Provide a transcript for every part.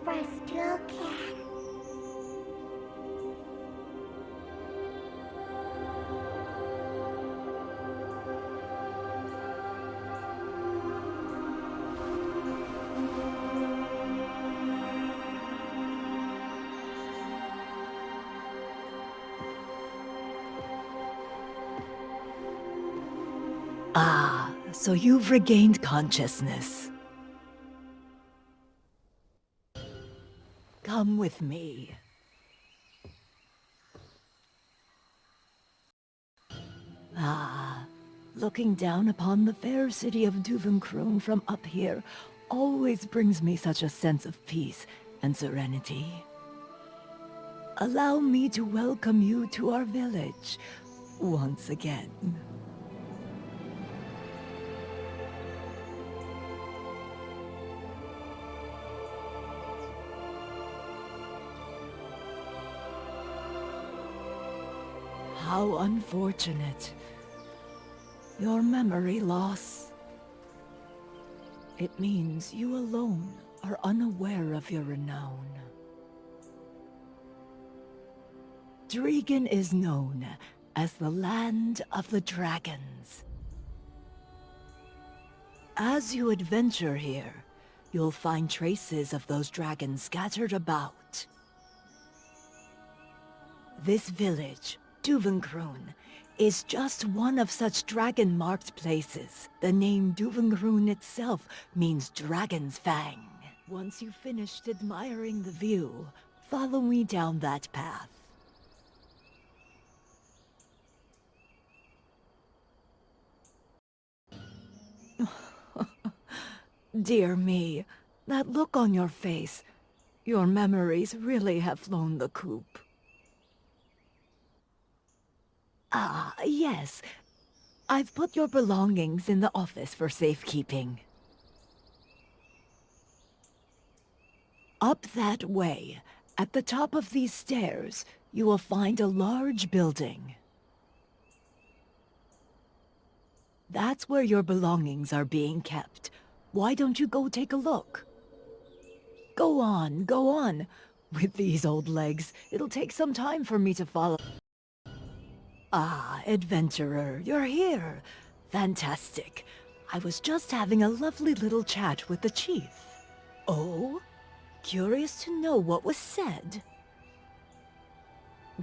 Rest you can. Ah, so you've regained consciousness. Come with me. Ah, looking down upon the fair city of Duvenkroon from up here always brings me such a sense of peace and serenity. Allow me to welcome you to our village once again. How unfortunate. Your memory loss. It means you alone are unaware of your renown. Drigen is known as the land of the dragons. As you adventure here, you'll find traces of those dragons scattered about. This village, Duvenkroon, is just one of such dragon-marked places. The name Duvenkroon itself means Dragon's Fang. Once you've finished admiring the view, follow me down that path. Dear me, that look on your face. Your memories really have flown the coop. Ah, yes. I've put your belongings in the office for safekeeping. Up that way, at the top of these stairs, you will find a large building. That's where your belongings are being kept. Why don't you go take a look? Go on, go on. With these old legs, it'll take some time for me to follow. Ah, adventurer, you're here. Fantastic. I was just having a lovely little chat with the chief. Oh? Curious to know what was said?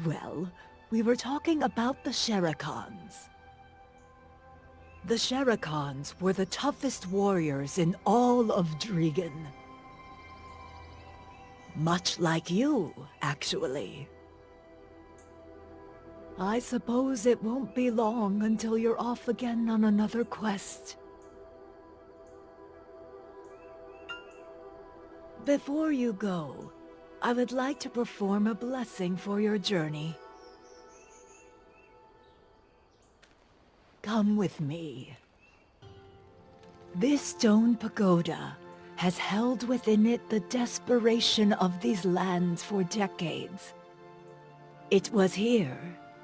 Well, we were talking about the Sherakans. The Sherakans were the toughest warriors in all of Drigen. Much like you, actually. I suppose it won't be long until you're off again on another quest. Before you go, I would like to perform a blessing for your journey. Come with me. This stone pagoda has held within it the desperation of these lands for decades. It was here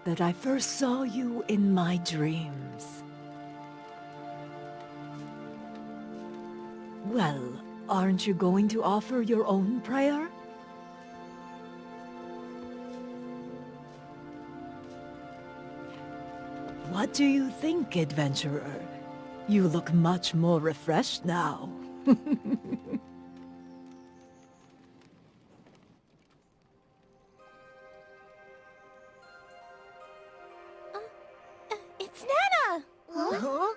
that I first saw you in my dreams. Well, aren't you going to offer your own prayer? What do you think, adventurer? You look much more refreshed now. It's Nana! Huh?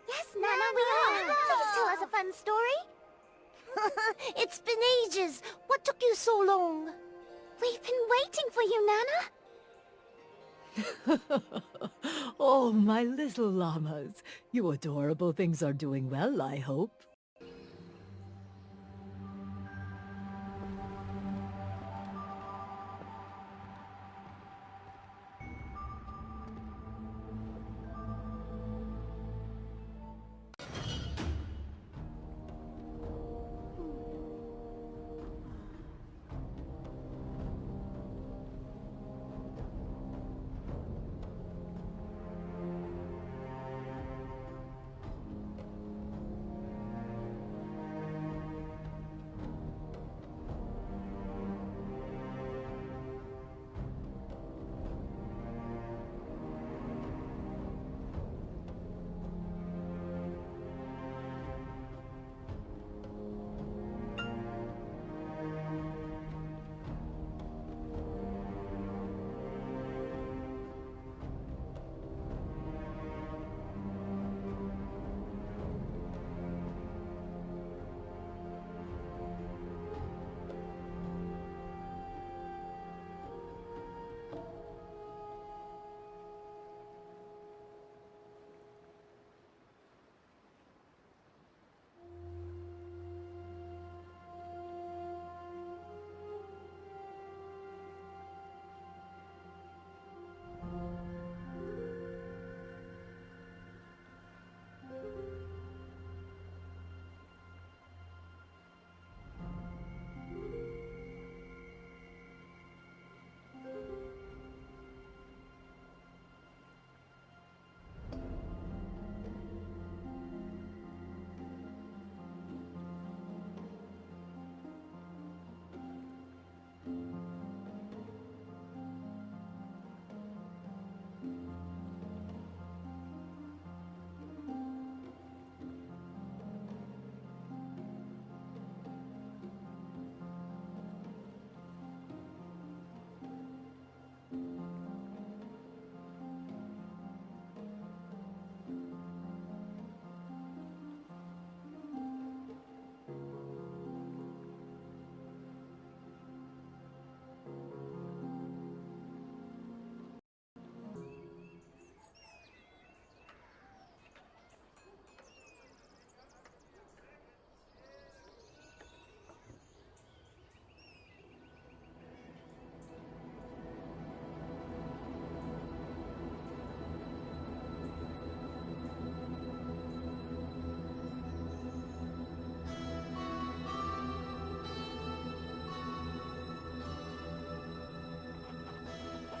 Yes, Nana, we are. Please tell us a fun story. It's been ages. What took you so long? We've been waiting for you, Nana. Oh, my little llamas. You adorable things are doing well, I hope.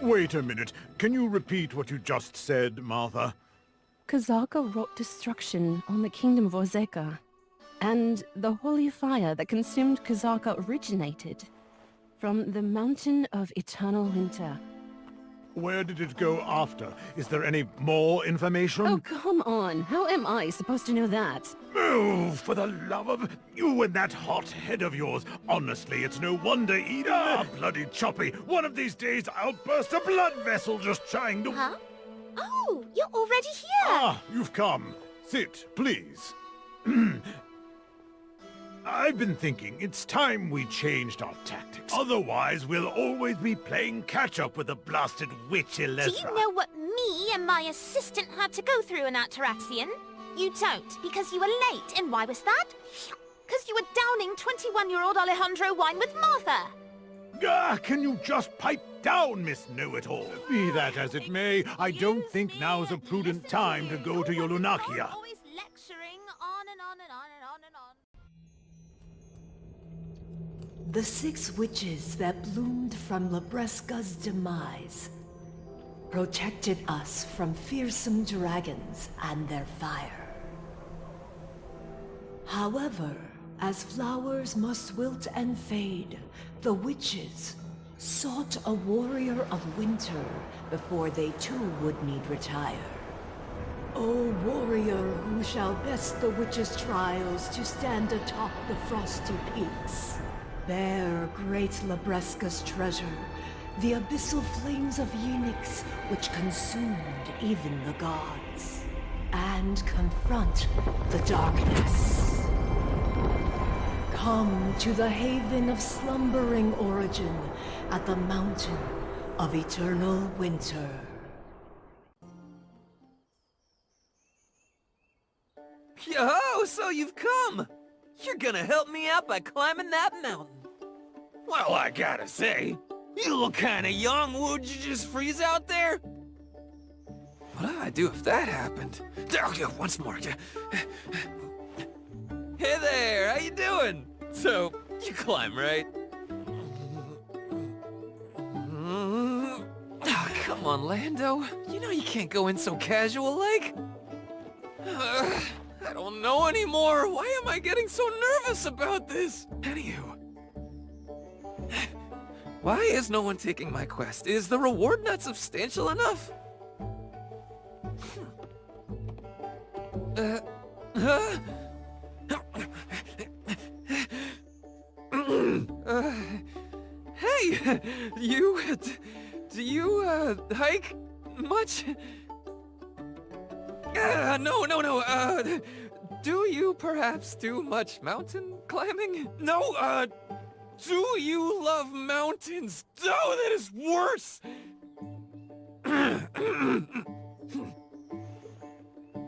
Wait a minute. Can you repeat what you just said, Martha? Kazaka wrought destruction on the kingdom of Ozeka, and the holy fire that consumed Kazaka originated from the mountain of eternal winter. Where did it go after? Is there any more information? Oh, come on. How am I supposed to know that? Oh, for the love of... You and that hot head of yours. Honestly, it's no wonder Eden... Ah, bloody choppy. One of these days I'll burst a blood vessel just trying to... Huh? Oh, you're already here! Ah, you've come. Sit, please. I've been thinking it's time we changed our tactics. Otherwise, we'll always be playing catch-up with the blasted witch Elezra. Do you know what me and my assistant had to go through in that Taraxian? You don't, because you were late. And why was that? Because you were downing 21-year-old Alejandro wine with Martha. Ah, can you just pipe down, Miss Know-It-All? Be that as it may, I don't think now's a prudent time to go to your Lunakia. Always lecturing on and on and on and on and on. The 6 witches that bloomed from Labresca's demise protected us from fearsome dragons and their fire. However, as flowers must wilt and fade, the witches sought a warrior of winter before they too would need retire. O warrior who shall best the witches' trials to stand atop the frosty peaks, bear great Labresca's treasure, the abyssal flames of Unix which consumed even the gods, and confront the darkness. Come to the haven of slumbering origin at the mountain of eternal winter. Yo, so you've come! You're gonna help me out by climbing that mountain. Well, I gotta say, you look kinda young. Would you just freeze out there? What do I do if that happened? Once more. Hey there, how you doing? So, you climb, right? Oh, come on, Lando. You know you can't go in so casual-like. I don't know anymore. Why am I getting so nervous about this? Anywho. Why is no one taking my quest? Is the reward not substantial enough? Hey, do you hike much? No. Do you perhaps do much mountain climbing? No, do you love mountains? Oh, that is worse!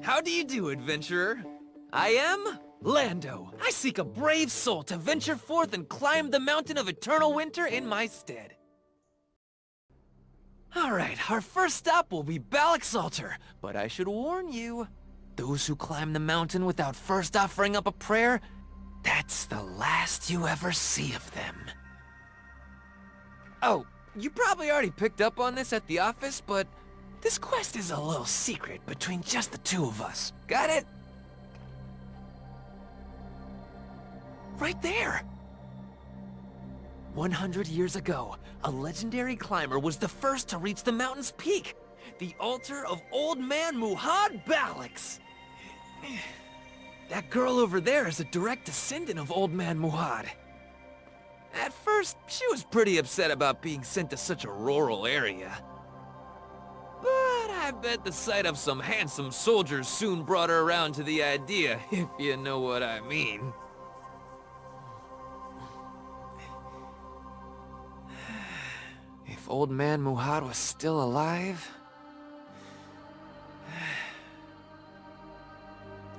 How do you do, adventurer? I am Lando. I seek a brave soul to venture forth and climb the mountain of eternal winter in my stead. Alright, our first stop will be Balak's altar, but I should warn you, those who climb the mountain without first offering up a prayer, that's the last you ever see of them. Oh, you probably already picked up on this at the office, but this quest is a little secret between just the two of us. Got it? Right there! 100 years ago, a legendary climber was the first to reach the mountain's peak, the altar of Old Man Muhad Balix. That girl over there is a direct descendant of Old Man Muhad. At first, she was pretty upset about being sent to such a rural area. But I bet the sight of some handsome soldiers soon brought her around to the idea, if you know what I mean. If Old Man Muhad was still alive,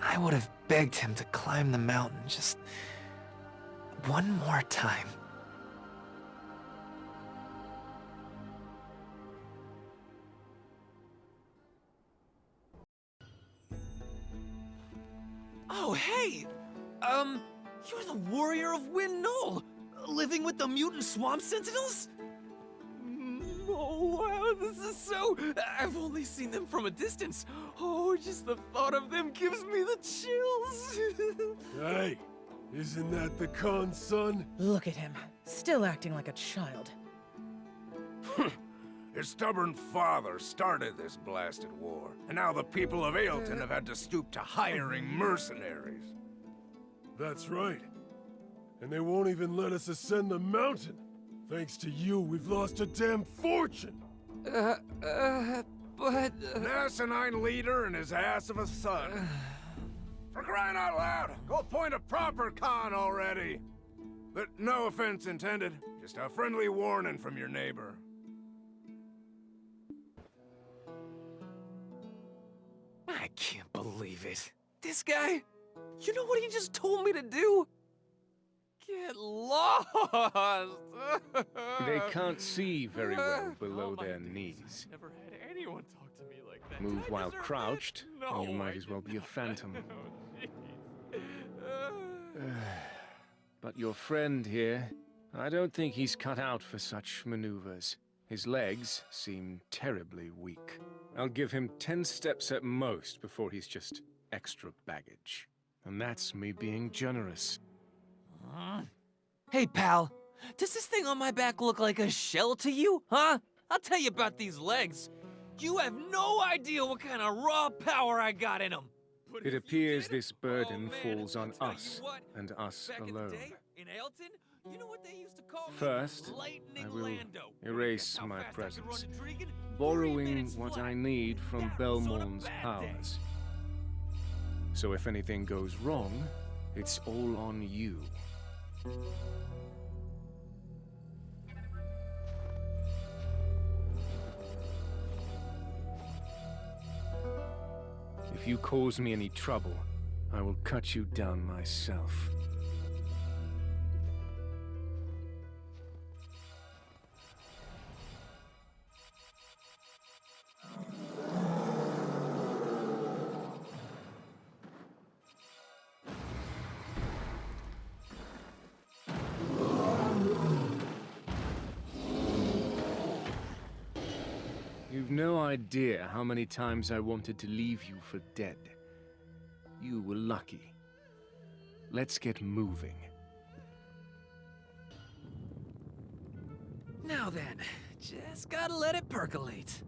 I would have begged him to climb the mountain just one more time. Oh, hey! You're the warrior of Wind Knoll, living with the mutant swamp sentinels? Oh, wow, this is so... I've only seen them from a distance. Oh, just the thought of them gives me the chills. Hey, isn't that the Khan's son? Look at him, still acting like a child. His stubborn father started this blasted war, and now the people of Ailton have had to stoop to hiring mercenaries. That's right. And they won't even let us ascend the mountain. Thanks to you, we've lost a damn fortune! But... An asinine leader and his ass of a son. For crying out loud, go appoint a proper Khan already! But no offense intended, just a friendly warning from your neighbor. I can't believe it. This guy? You know what he just told me to do? Get lost! They can't see very well below my their days, knees. I've never had anyone talk to me like that. Move Did I while deserve crouched, that? and you No, might I as well be a didn't. phantom. Oh, jeez. But your friend here, I don't think he's cut out for such maneuvers. His legs seem terribly weak. I'll give him 10 steps at most before he's just extra baggage. And that's me being generous. Hey, pal. Does this thing on my back look like a shell to you, huh? I'll tell you about these legs. You have no idea what kind of raw power I got in them. But It if you appears did, this burden oh, man, falls I'll on tell you us, what, and us back in the alone. day, in Ailton, you know what they used to call me? First, Lightning I will Lando. erase Guess how my fast I could run presence, to Dregan? 3 borrowing minutes what flat. I need from That was on a Belmorn's bad day. powers. So if anything goes wrong, it's all on you. If you cause me any trouble, I will cut you down myself. You've no idea how many times I wanted to leave you for dead. You were lucky. Let's get moving. Now then, just gotta let it percolate.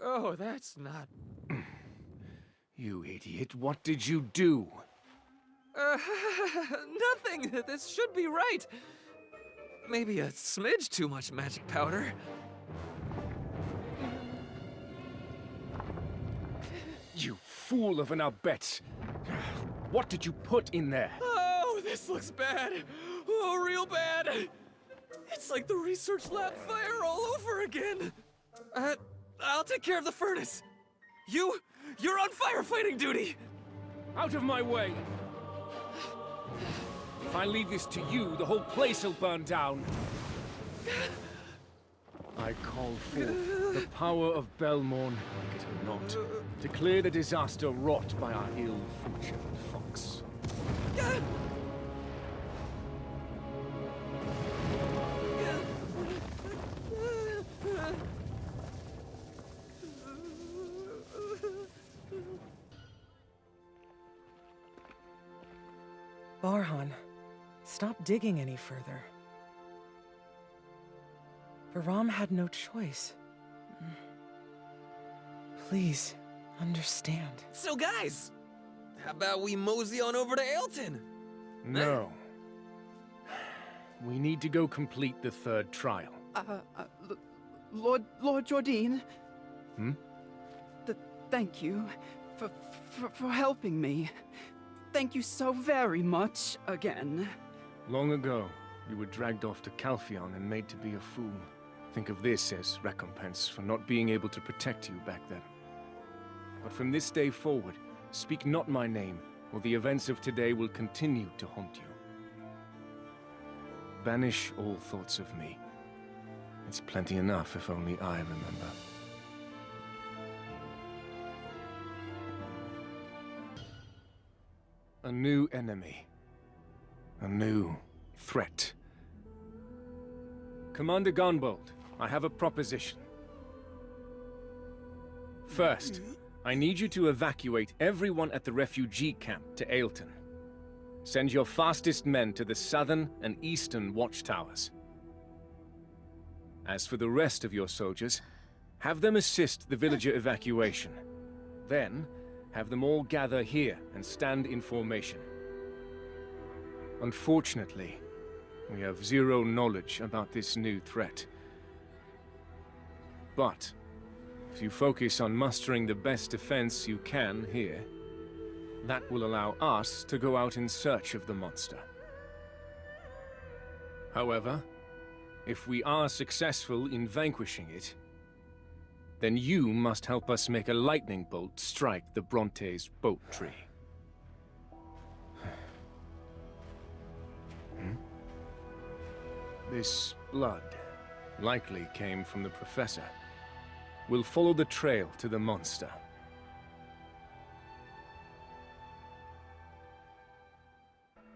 Oh, that's not... You idiot, what did you do? Nothing. This should be right. Maybe a smidge too much magic powder. You fool of an Albet! What did you put in there? Oh, this looks bad. Oh, real bad. It's like the research lab fire all over again. I'll take care of the furnace. You're on firefighting duty. Out of my way! If I leave this to you, the whole place will burn down. I call forth the power of Belmorn, like it or not, to clear the disaster wrought by our ill-fortuned fox. Barhan, stop digging any further. Varam had no choice. Please, understand. So guys, how about we mosey on over to Ailton? No. We need to go complete the third trial. Lord Jordine. Hmm? Thank you for helping me. Thank you so very much again. Long ago, you were dragged off to Calpheon and made to be a fool. Think of this as recompense for not being able to protect you back then. But from this day forward, speak not my name, or the events of today will continue to haunt you. Banish all thoughts of me. It's plenty enough if only I remember. A new enemy. A new threat. Commander Gunbold, I have a proposition. First, I need you to evacuate everyone at the refugee camp to Ailton. Send your fastest men to the southern and eastern watchtowers. As for the rest of your soldiers, have them assist the villager evacuation. Then, have them all gather here and stand in formation. Unfortunately, we have zero knowledge about this new threat. But, if you focus on mustering the best defense you can here, that will allow us to go out in search of the monster. However, if we are successful in vanquishing it, then you must help us make a lightning bolt strike the Bronte's boat tree. This blood likely came from the Professor. We'll follow the trail to the monster.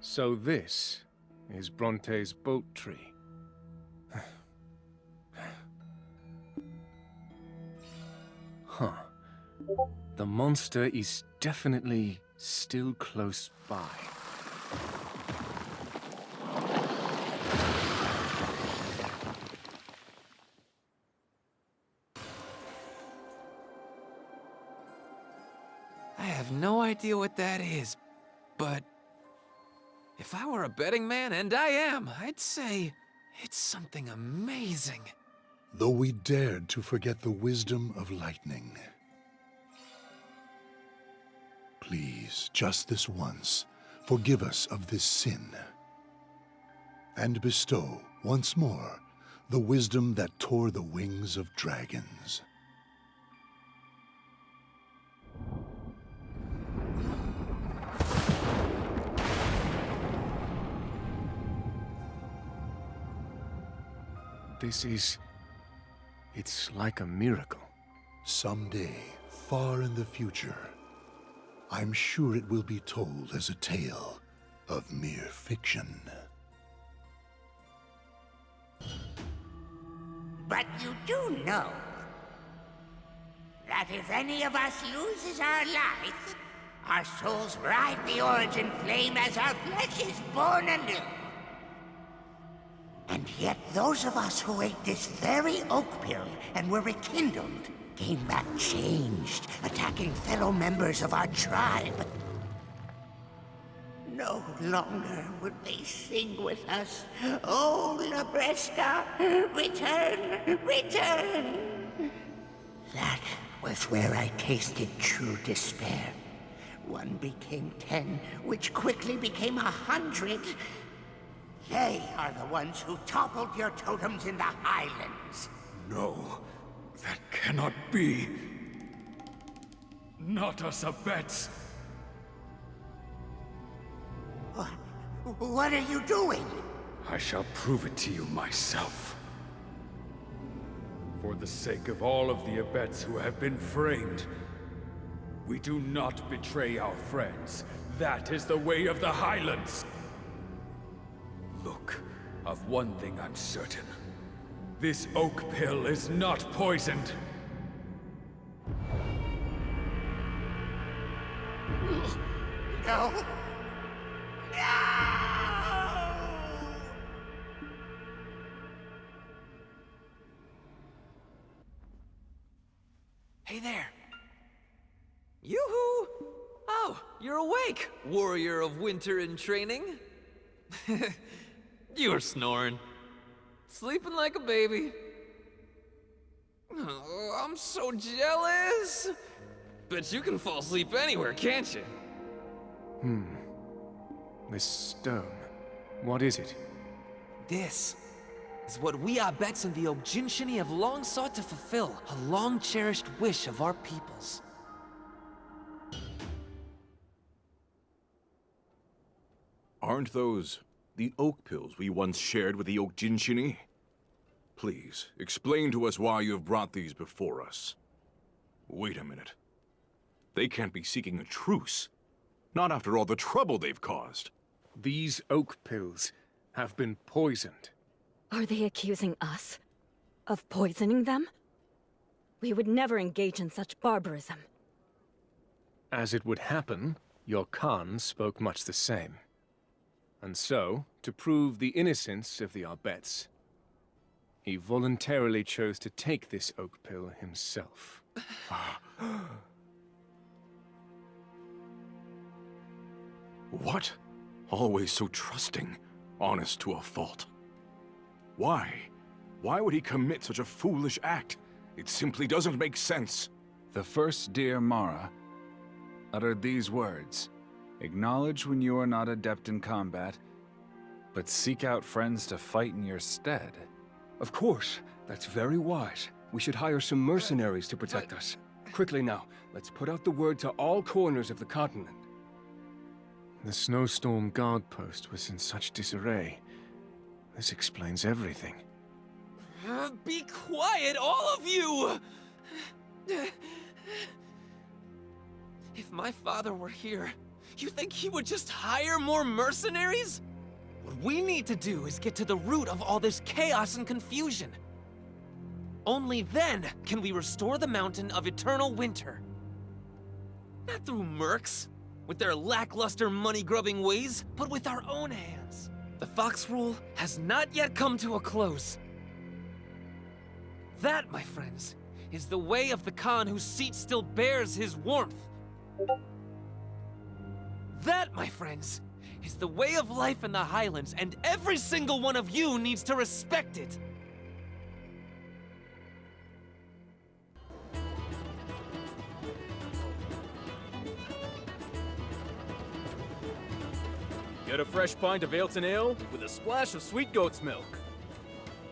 So this is Bronte's boat tree. Huh. The monster is definitely still close by. I have no idea what that is, but if I were a betting man, and I am, I'd say it's something amazing. Though we dared to forget the wisdom of lightning. Please, just this once, forgive us of this sin. And bestow, once more, the wisdom that tore the wings of dragons. It's like a miracle. Someday, far in the future, I'm sure it will be told as a tale of mere fiction. But you do know that if any of us loses our life, our souls ride the origin flame as our flesh is born anew. And yet those of us who ate this very oak pill and were rekindled came back changed, attacking fellow members of our tribe. No longer would they sing with us, "Oh, Labresca, return, return!" That was where I tasted true despair. One became 10, which quickly became 100. They are the ones who toppled your totems in the highlands. No, that cannot be. Not us abets. What are you doing? I shall prove it to you myself. For the sake of all of the abets who have been framed, we do not betray our friends. That is the way of the Highlands. Look, of one thing I'm certain. This oak pill is not poisoned. No! No! Hey there. Yoo-hoo! Oh, you're awake, warrior of winter in training. You were snoring. Sleeping like a baby. Oh, I'm so jealous. Bet you can fall asleep anywhere, can't you? This stone. What is it? This is what we Abets in the Oginshini have long sought to fulfill, a long-cherished wish of our peoples. Aren't those the oak pills we once shared with the Oginshini? Please, explain to us why you have brought these before us. Wait a minute. They can't be seeking a truce. Not after all the trouble they've caused. These oak pills have been poisoned. Are they accusing us of poisoning them? We would never engage in such barbarism. As it would happen, your Khan spoke much the same. And so, to prove the innocence of the Arbets, he voluntarily chose to take this oak pill himself. What? Always so trusting, honest to a fault. Why? Why would he commit such a foolish act? It simply doesn't make sense. The first dear Mara uttered these words. Acknowledge when you are not adept in combat, but seek out friends to fight in your stead. Of course, that's very wise. We should hire some mercenaries to protect us. Quickly now, let's put out the word to all corners of the continent. The snowstorm guard post was in such disarray. This explains everything. Be quiet, all of you! If my father were here, you think he would just hire more mercenaries? What we need to do is get to the root of all this chaos and confusion. Only then can we restore the mountain of eternal winter. Not through mercs, with their lackluster money-grubbing ways, but with our own hands. The Fox Rule has not yet come to a close. That, my friends, is the way of the Khan whose seat still bears his warmth. That, my friends, is the way of life in the Highlands, and every single one of you needs to respect it. Get a fresh pint of Ailton Ale with a splash of sweet goat's milk.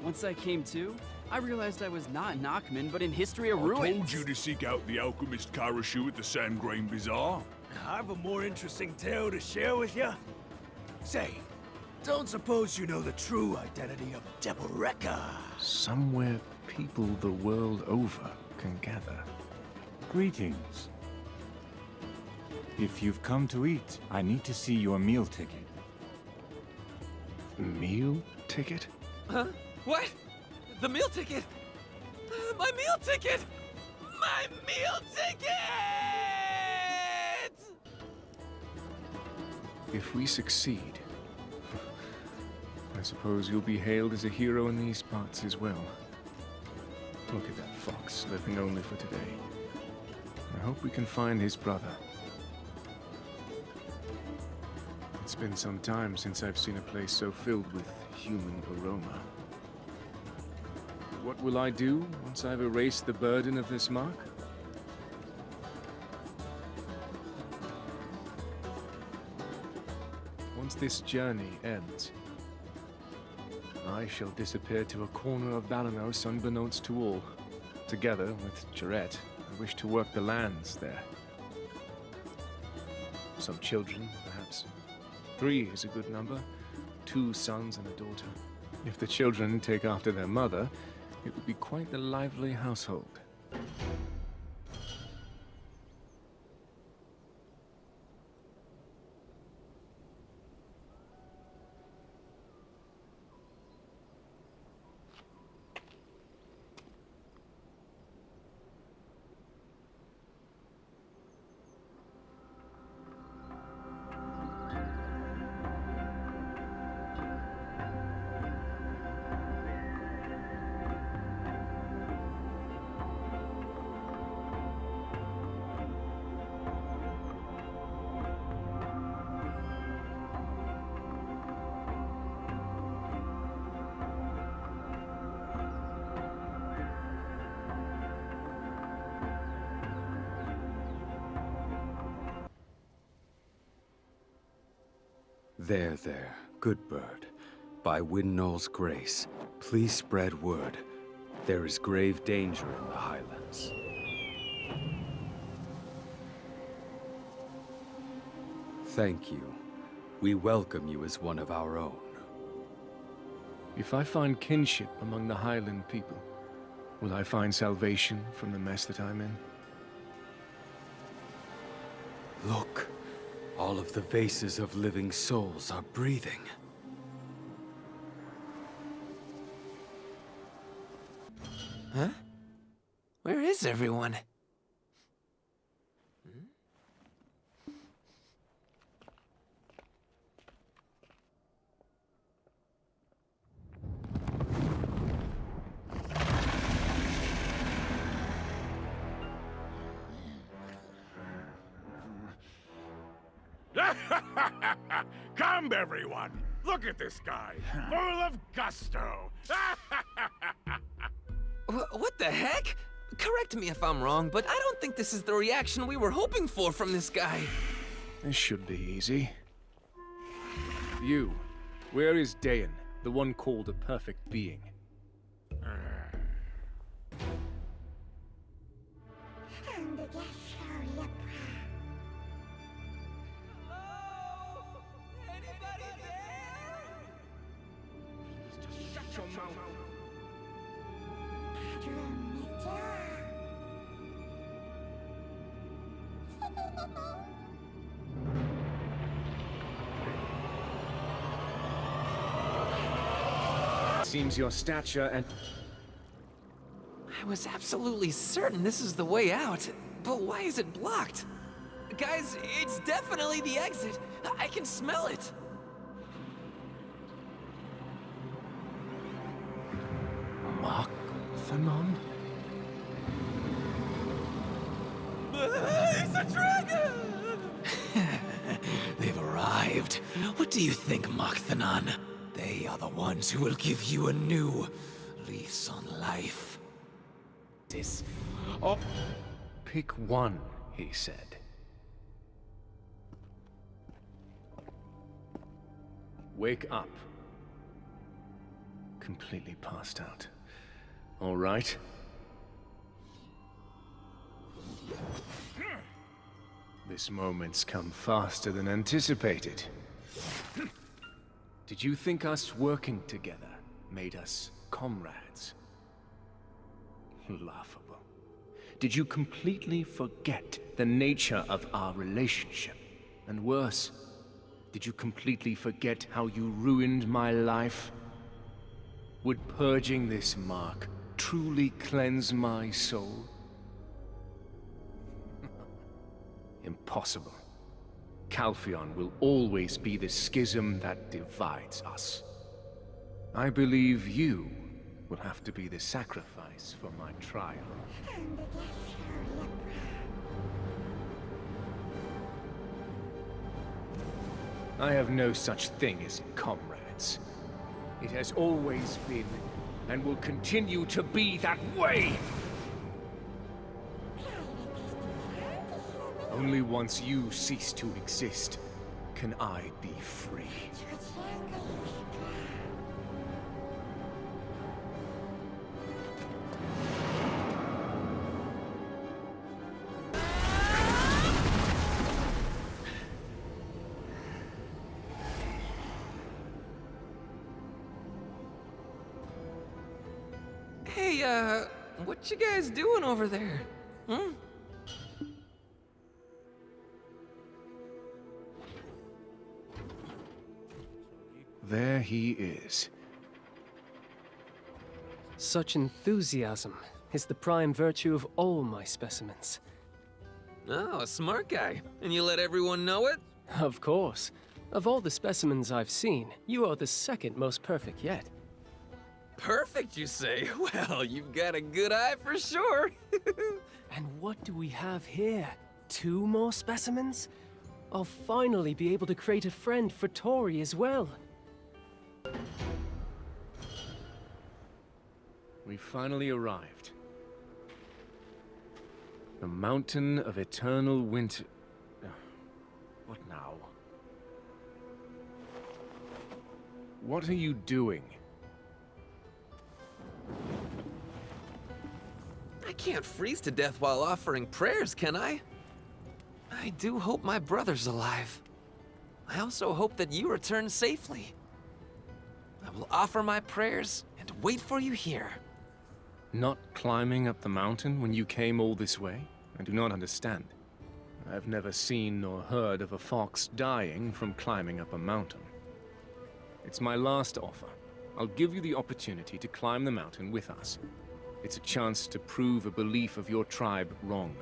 Once I came to, I realized I was not in Achman, but in Historia Ruins. I told you to seek out the alchemist Karashu at the Sandgrain Bazaar. I have a more interesting tale to share with you. Say, don't suppose you know the true identity of Deboreka? Somewhere people the world over can gather. Greetings. If you've come to eat, I need to see your meal ticket. Meal ticket? Huh? What? The meal ticket? My meal ticket! My meal ticket! If we succeed, I suppose you'll be hailed as a hero in these parts as well. Look at that fox, living only for today. I hope we can find his brother. It's been some time since I've seen a place so filled with human aroma. What will I do once I've erased the burden of this mark? Once this journey ends, I shall disappear to a corner of Balanos unbeknownst to all. Together with Jarrett, I wish to work the lands there. Some children, perhaps. 3 is a good number. 2 sons and a daughter. If the children take after their mother, it would be quite the lively household. There, good bird. By Windknow's grace, please spread word. There is grave danger in the Highlands. Thank you. We welcome you as one of our own. If I find kinship among the Highland people, will I find salvation from the mess that I'm in? Look, All of the vases of living souls are breathing. Huh? Where is everyone? Come, everyone! Look at this guy, full of gusto! What the heck? Correct me if I'm wrong, but I don't think this is the reaction we were hoping for from this guy. This should be easy. You, where is Dayan, the one called a perfect being? Seems your stature and... I was absolutely certain this is the way out, but why is it blocked? Guys, it's definitely the exit. I can smell it. Mark-Thanon? It's a dragon! They've arrived. What do you think, Mark-Thanon? They are the ones who will give you a new lease on life. This... Oh. Pick one, he said. Wake up. Completely passed out. All right. This moment's come faster than anticipated. Did you think us working together made us comrades? Laughable. Did you completely forget the nature of our relationship? And worse, did you completely forget how you ruined my life? Would purging this mark truly cleanse my soul? Impossible. Calpheon will always be the schism that divides us. I believe you will have to be the sacrifice for my trial. I have no such thing as comrades. It has always been, and will continue to be that way! Only once you cease to exist, can I be free. Hey, what you guys doing over there? Hmm? There he is. Such enthusiasm is the prime virtue of all my specimens. Oh, a smart guy. And you let everyone know it? Of course. Of all the specimens I've seen, you are the second most perfect yet. Perfect, you say? Well, you've got a good eye for sure. And what do we have here? 2 more specimens? I'll finally be able to create a friend for Tori as well. We finally arrived. The mountain of eternal winter... What now? What are you doing? I can't freeze to death while offering prayers, can I? I do hope my brother's alive. I also hope that you return safely. I will offer my prayers and wait for you here. Not climbing up the mountain when you came all this way? I do not understand. I've never seen nor heard of a fox dying from climbing up a mountain. It's my last offer. I'll give you the opportunity to climb the mountain with us. It's a chance to prove a belief of your tribe wrong.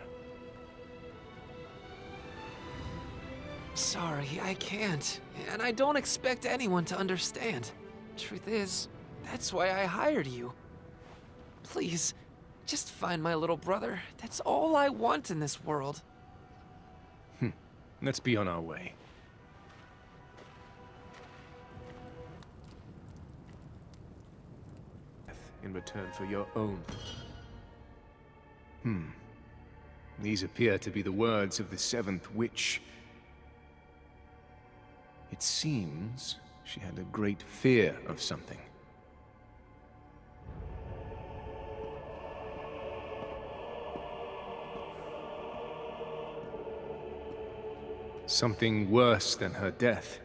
Sorry, I can't. And I don't expect anyone to understand. Truth is, that's why I hired you. Please, just find my little brother. That's all I want in this world. Let's be on our way. In return for your own. These appear to be the words of the seventh witch. It seems she had a great fear of something. Something worse than her death.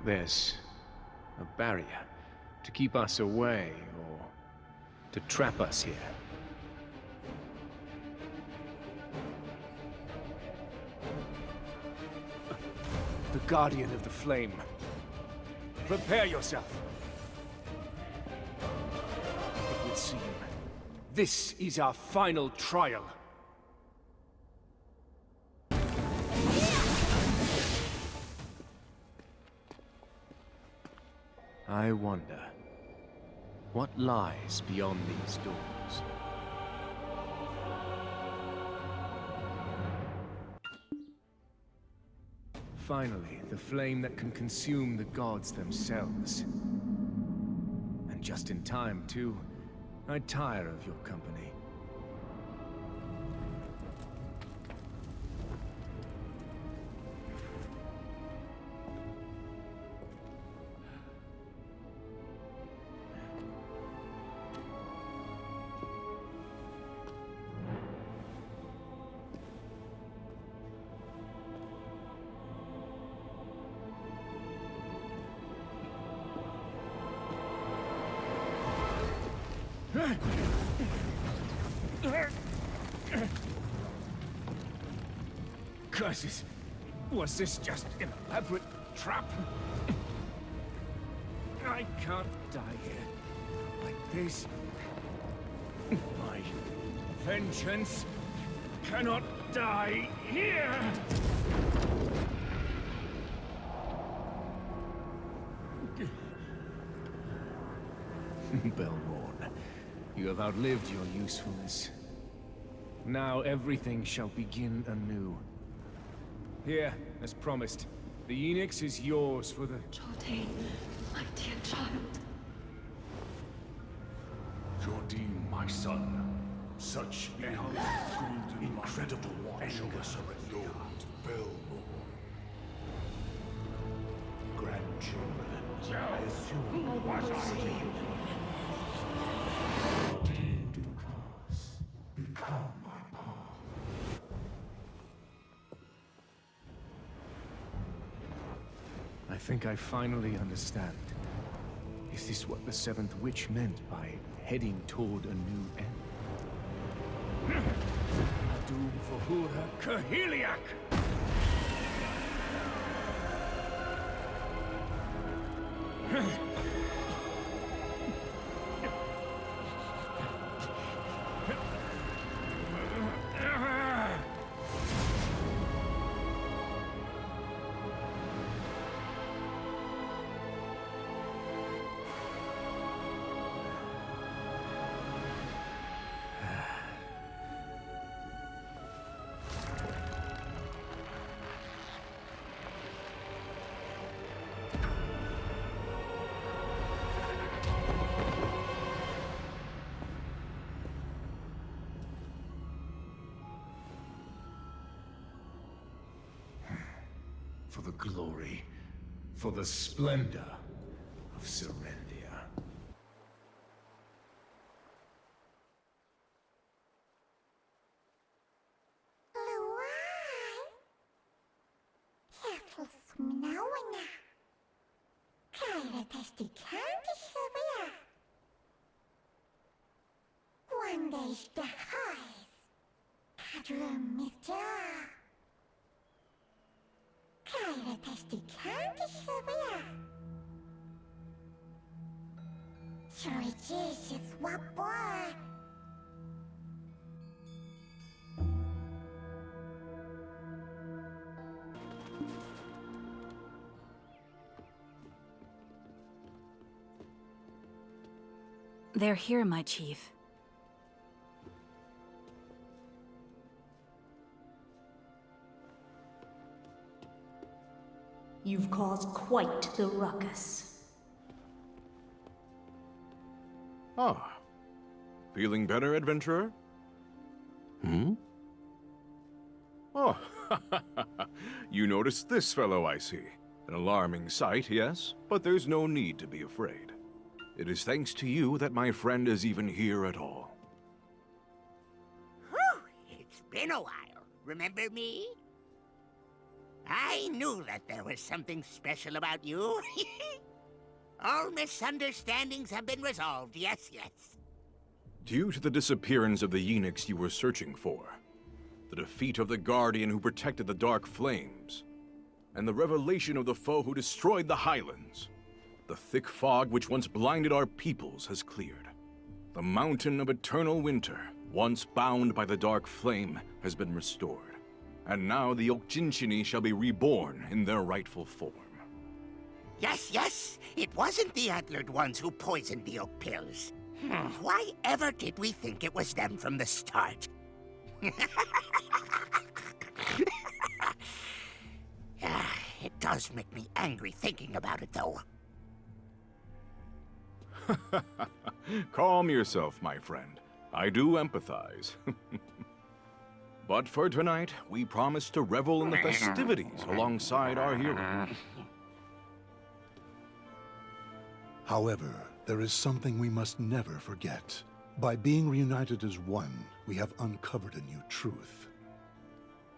There's a barrier to keep us away or to trap us here. The Guardian of the Flame. Prepare yourself. It would seem this is our final trial. I wonder, what lies beyond these doors? Finally, the flame that can consume the gods themselves. And just in time, too. I tire of your company. Curses! Was this just an elaborate trap? I can't die here like this. My vengeance cannot die here! Belmorn, you have outlived your usefulness. Now everything shall begin anew. Here, as promised, the Enix is yours for the... Jordine, my dear child. Jordine, my son. Such incredible endless unknowns, Belmore. Grandchildren, I assume was become my path. I think I finally understand. Is this what the Seventh Witch meant by heading toward a new end? A doom for Hura Kahiliak! For the glory, for the splendor of Serendia. Anders de Heis. Kadrum Mr. Kyra Testi Kanti Subirá. Twich is wapor. They're here, my chief. You've caused quite the ruckus. Ah. Feeling better, adventurer? Hmm? Oh, you noticed this fellow, I see. An alarming sight, yes, but there's no need to be afraid. It is thanks to you that my friend is even here at all. Whew! It's been a while. Remember me? I knew that there was something special about you. All misunderstandings have been resolved, yes, yes. Due to the disappearance of the eunuchs you were searching for, the defeat of the Guardian who protected the Dark Flames, and the revelation of the foe who destroyed the Highlands, the thick fog which once blinded our peoples has cleared. The mountain of eternal winter, once bound by the Dark Flame, has been restored. And now the Okjinchini shall be reborn in their rightful form. Yes, yes. It wasn't the antlered ones who poisoned the oak pills. Why ever did we think it was them from the start? It does make me angry thinking about it, though. Calm yourself, my friend. I do empathize. But for tonight, we promise to revel in the festivities alongside our hero. However, there is something we must never forget. By being reunited as one, we have uncovered a new truth.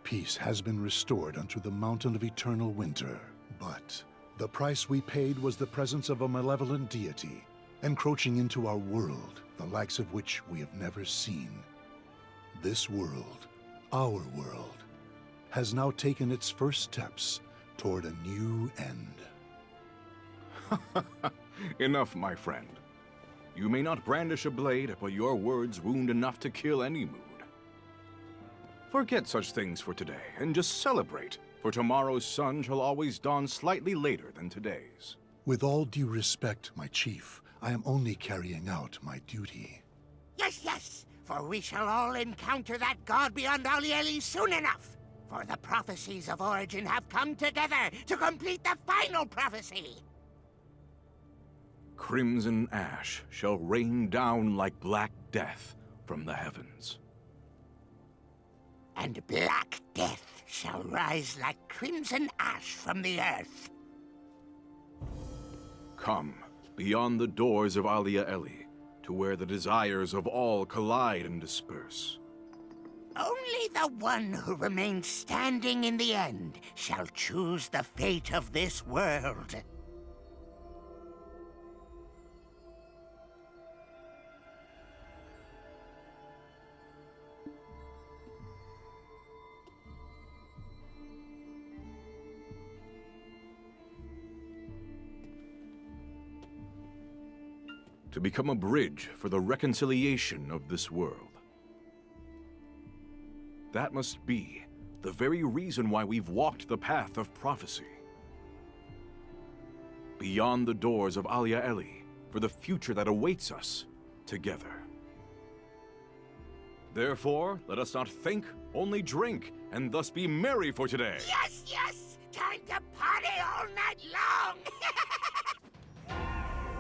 Peace has been restored unto the mountain of eternal winter, but the price we paid was the presence of a malevolent deity, encroaching into our world, the likes of which we have never seen. This world, our world, has now taken its first steps toward a new end. Enough, my friend. You may not brandish a blade, but your words wound enough to kill any mood. Forget such things for today, and just celebrate, for tomorrow's sun shall always dawn slightly later than today's. With all due respect, my chief, I am only carrying out my duty. Yes, yes, for we shall all encounter that god beyond Alieli soon enough. For the prophecies of origin have come together to complete the final prophecy. Crimson ash shall rain down like black death from the heavens. And black death shall rise like crimson ash from the earth. Come, beyond the doors of Alia Eli, to where the desires of all collide and disperse. Only the one who remains standing in the end shall choose the fate of this world. To become a bridge for the reconciliation of this world. That must be the very reason why we've walked the path of prophecy. Beyond the doors of Alia Eli, for the future that awaits us together. Therefore, let us not think, only drink, and thus be merry for today. Yes, yes! Time to party all night long!